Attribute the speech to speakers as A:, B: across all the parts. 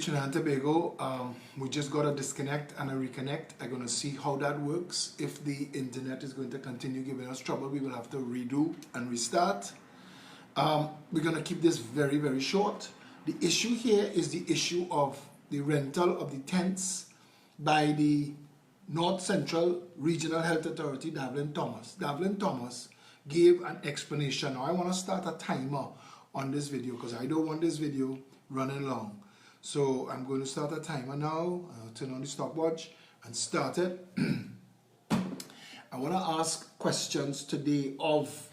A: Trinidad and Tobago, we just got a disconnect and a reconnect. I'm going to see how that works. If the internet is going to continue giving us trouble, we will have to redo and restart. We're going to keep this very, very short. The issue here is the issue of the rental of the tents by the North Central Regional Health Authority, Davlin Thomas. Davlin Thomas gave an explanation. Now I want to start a timer on this video because I don't want this video running long. So I'm going to start a timer now. I'll turn on the stopwatch and start it. I want to ask questions today of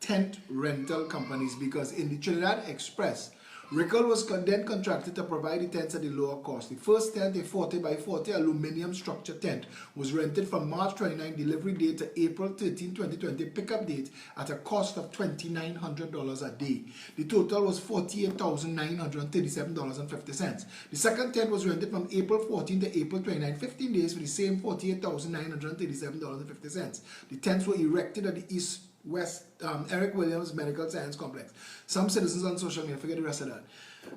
A: tent rental companies because in the Trinidad Express, Rickle was then contracted to provide the tents at a lower cost. The first tent, a 40 by 40 aluminum structure tent, was rented from March 29 delivery date to April 13, 2020 pickup date at a cost of $2,900 a day. The total was $48,937.50. The second tent was rented from April 14 to April 29, 15 days for the same $48,937.50. The tents were erected at the West Eric Williams Medical Science Complex. Some citizens on social media, forget the rest of that.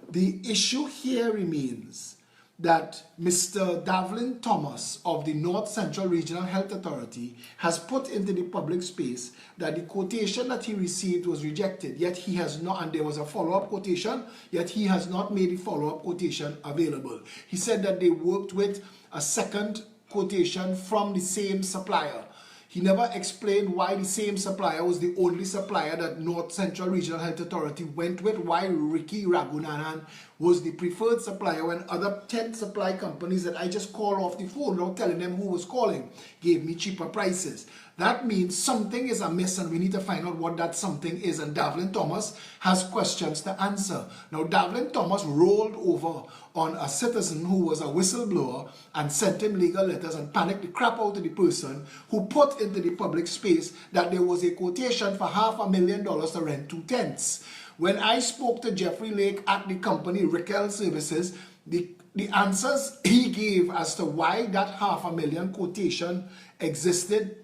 A: The issue here remains that Mr. Davlin Thomas of the North Central Regional Health Authority has put into the public space that the quotation that he received was rejected, yet he has not, and there was a follow-up quotation, yet he has not made the follow-up quotation available. He said that they worked with a second quotation from the same supplier. He never explained why the same supplier was the only supplier that North Central Regional Health Authority went with, why Ricky Ragunanan was the preferred supplier when other tent supply companies that I just called off the phone without telling them who was calling gave me cheaper prices. That means something is amiss and we need to find out what that something is, and Davlin Thomas has questions to answer. Now Davlin Thomas rolled over on a citizen who was a whistleblower and sent him legal letters and panicked the crap out of the person who put into the public space that there was a quotation for $500,000 to rent 2 tents. When I spoke to Jeffrey Lake at the company Rickel Services, the answers he gave as to why that $500,000 quotation existed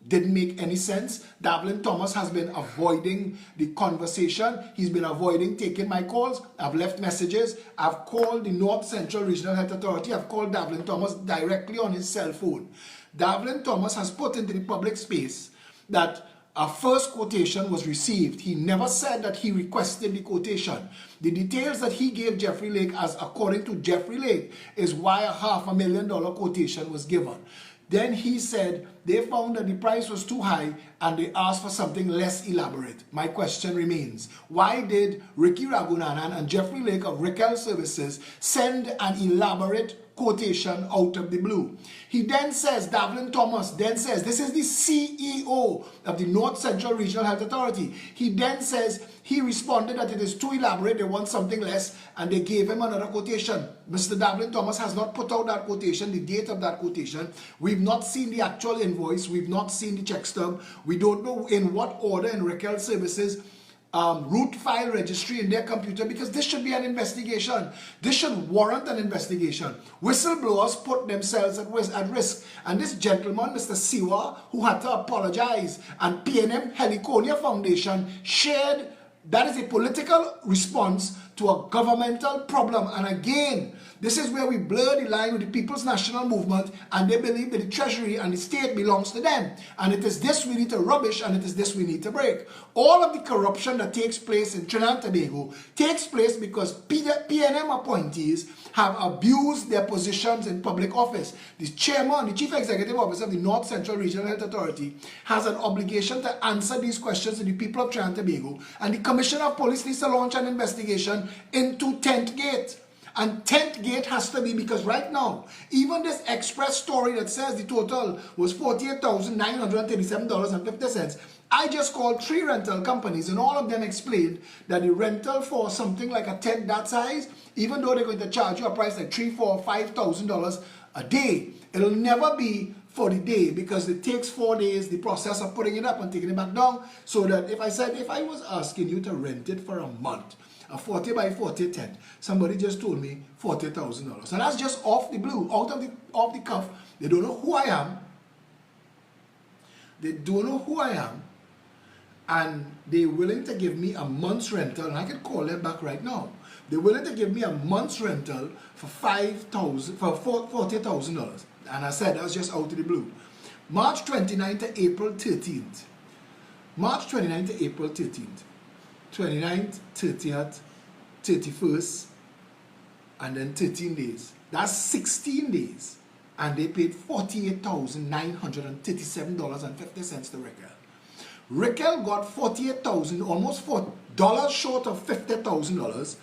A: didn't make any sense. Davlin Thomas has been avoiding the conversation. He's been avoiding taking my calls. I've left messages. I've called the North Central Regional Health Authority. I've called Davlin Thomas directly on his cell phone. Davlin Thomas has put into the public space that a first quotation was received. He never said that he requested the quotation. The details that he gave Jeffrey Lake, as according to Jeffrey Lake, is why a $500,000 quotation was given. Then he said they found that the price was too high and they asked for something less elaborate. My question remains, why did Ricky Ragunanan and Jeffrey Lake of Rickel Services send an elaborate quotation out of the blue? He then says, Davlin Thomas then says, this is the CEO of the North Central Regional Health Authority. He then says he responded that it is too elaborate, they want something less, and they gave him another quotation. Mr. Davlin Thomas has not put out that quotation, the date of that quotation. We've not seen the actual invoice. We've not seen the check stub. We don't know in what order in Rickel Services root file registry in their computer, because this should be an investigation. This should warrant an investigation. Whistleblowers put themselves at risk. And this gentleman, Mr. Siwa, who had to apologize, and PNM Heliconia Foundation shared that is a political response to a governmental problem. And again, this is where we blur the line with the People's National Movement, and they believe that the treasury and the state belongs to them. And it is this we need to rubbish, and it is this we need to break. All of the corruption that takes place in Trinidad and Tobago takes place because PNM appointees have abused their positions in public office. The chairman, the chief executive officer of the North Central Regional Health Authority has an obligation to answer these questions to the people of Trinidad and Tobago, and the Commissioner of Police needs to launch an investigation into Tent Gate. And Tent Gate has to be, because right now, even this express story that says the total was $48,937.50, I just called 3 rental companies and all of them explained that the rental for something like a tent that size, even though they're going to charge you a price like $3,000, $4,000, $5,000 a day, it'll never be for the day, because it takes 4 days, the process of putting it up and taking it back down. So that if I was asking you to rent it for a month, a 40 by 40 tent, somebody just told me $40,000. And that's just off the blue, off the cuff. They don't know who I am. They don't know who I am. And they're willing to give me a month's rental, and I can call them back right now. They're willing to give me a month's rental for $40,000. And I said that was just out of the blue. March 29th to April 13th. March 29th to April 13th. 29th, 30th, 31st, and then 13 days. That's 16 days. And they paid $48,937.50 to Rickel. Rickel got $48,000, almost $4 short of $50,000.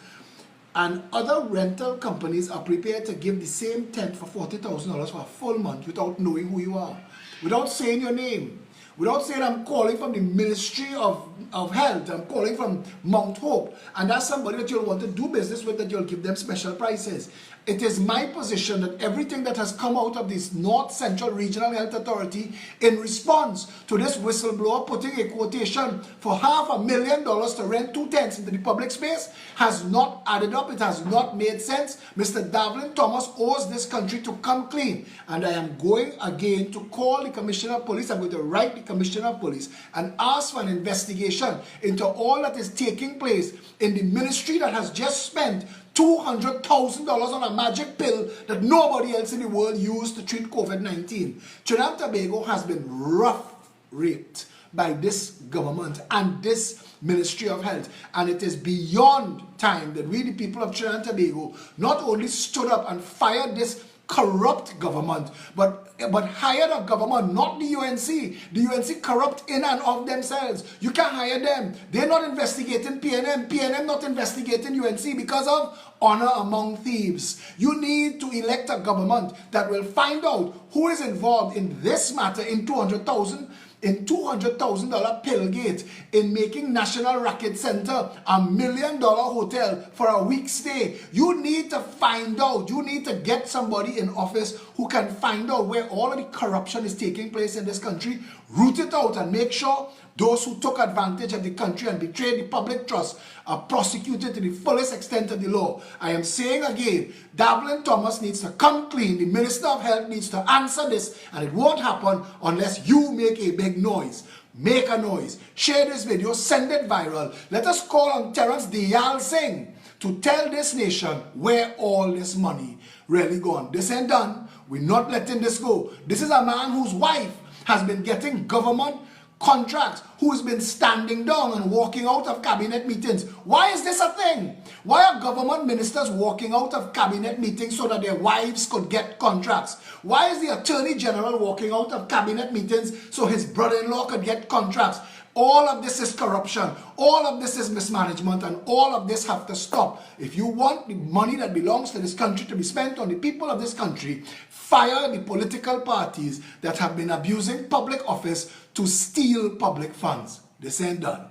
A: And other rental companies are prepared to give the same tent for $40,000 for a full month without knowing who you are, without saying your name, without saying I'm calling from the Ministry of Health, I'm calling from Mount Hope, and that's somebody that you'll want to do business with, that you'll give them special prices. It is my position that everything that has come out of this North Central Regional Health Authority in response to this whistleblower putting a quotation for $500,000 to rent 2 tents into the public space has not added up. It has not made sense. Mr. Davlin Thomas owes this country to come clean. And I am going again to call the Commissioner of Police. I'm going to write the Commissioner of Police and ask for an investigation into all that is taking place in the ministry that has just spent $200,000 on a magic pill that nobody else in the world used to treat COVID-19. Trinidad and Tobago has been rough raped by this government and this Ministry of Health, and it is beyond time that we, the people of Trinidad and Tobago, not only stood up and fired this corrupt government, but hired a government, not the UNC. The UNC corrupt in and of themselves. You can't hire them. They're not investigating PNM. PNM not investigating UNC because of honor among thieves. You need to elect a government that will find out who is involved in this matter, in $200,000 pillgate, in making National Racket Center $1 million hotel for a week stay. You need to find out. You need to get somebody in office who can find out where all of the corruption is taking place in this country, root it out, and make sure those who took advantage of the country and betrayed the public trust are prosecuted to the fullest extent of the law. I am saying again, Davlin Thomas needs to come clean. The Minister of Health needs to answer this, and it won't happen unless you make a big noise. Make a noise. Share this video. Send it viral. Let us call on Terrence Dayal Singh to tell this nation where all this money really gone. This ain't done. We're not letting this go. This is a man whose wife has been getting government contracts, who has been standing down and walking out of cabinet meetings. Why is this a thing? Why are government ministers walking out of cabinet meetings so that their wives could get contracts? Why is the Attorney General walking out of cabinet meetings so his brother-in-law could get contracts? All of this is corruption. All of this is mismanagement, and all of this have to stop. If you want the money that belongs to this country to be spent on the people of this country, fire the political parties that have been abusing public office to steal public funds. This ain't done.